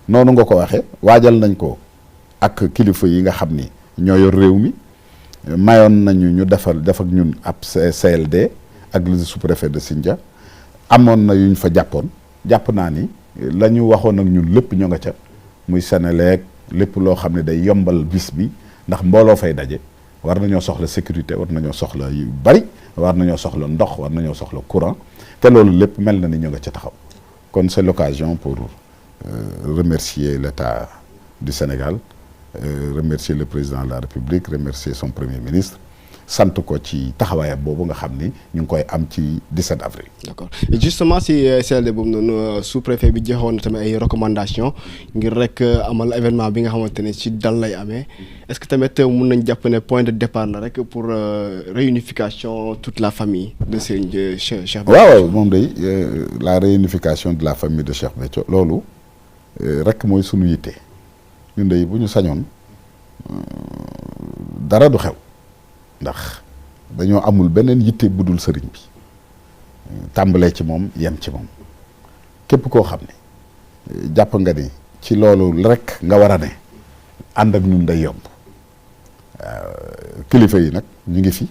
noonu nga ko waxee waajal nañ ko ak kilifa yi nga xam ni ñoo yor réew mi mayoon nañu ñu def ak ñun ab CLD ak le sous-préfet de Sindia amoon na yuñ fa jàppoon jàpp naa ni la ñu waxoon ak ñun lépp ñoo nga ca muy Senelec lépp loo xam ne day yombal bis bi ndax mbooloo fay daje war nañoo soxla sécurité war nañoo soxla yu bari war nañoo soxla ndox war nañoo soxla courant te loolu lépp mel na ni ñoo nga ca taxaw kon c'est l'occasion pour remercier l'État du Sénégal remercier le président de la République remercier son premier ministre sant ko ci taxawaayam boobu nga xam ni ñu ngi koy am ci 17 avril. D'accord justement si CLD boobu noonu sous-préfet bi joxoon na tamit ay recommandations ngir rek amal événement bi nga xamante ne ci dal lay amee est-ce que tamit mun nañ jàpp ne point de départ la rek pour réunification toute la famille de Serigne Cheikh Béthio. waaw moom day la réunification de la famille de Cheikh Béthio loolu rek mooy sunu yitte ñun day bu ñu sañoon dara du xew. ndax dañoo amul beneen yitte bu dul sëriñ bi tàmbalee ci moom yem ci moom képp koo xam ne jàpp nga ni ci loolu rek nga war a ne ànd ak ñun day yomb kilifa yi nag ñu ngi fi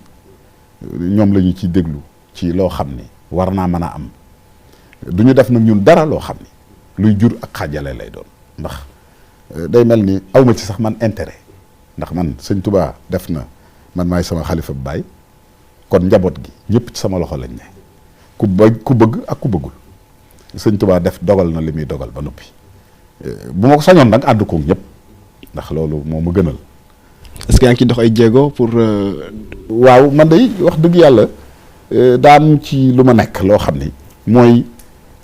ñoom la ñu ci déglu ci loo xam ni war naa mën a am du ñu def nag ñun dara loo xam ni luy jur ak xaajale lay doon ndax day mel ni awma ci sax man intérêt ndax man sëñ Touba def na man maay sama xalifa bu baay kon njaboot gi ñëpp ci sama loxo lañ ne ku bëgg ak ku bëggul sëñ Tuubaa def dogal na li muy dogal ba noppi bu ma ko sañoon nag ànd koog ñëpp ndax loolu moo ma gënal. est-ce que yaa ngi ciy dox ay jéego pour. waaw man de wax dëgg yàlla daan ci lu ma nekk loo xam ni mooy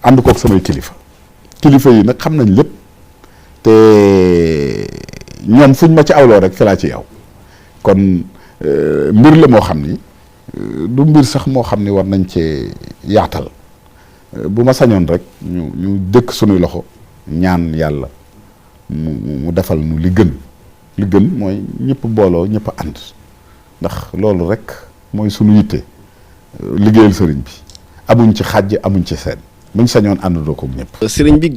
ànd koog samay kilifa yi nag xam nañ lépp te ñoom fuñ ma ci awloo rek fi laa ci yow kon. mbir la moo xam ni du mbir sax moo xam ni war nañ cee yaatal bu ma sañoon rek ñu dëkk sunuy loxo ñaan yàlla mu defal nu li gën mooy ñëpp booloo ñëpp ànd ndax loolu rek mooy sunu yitte liggéeyal sëriñ bi amuñ ci xàjj amuñ ci seen buñ sañoon àndandoo ko ñëpp. sëriñ bi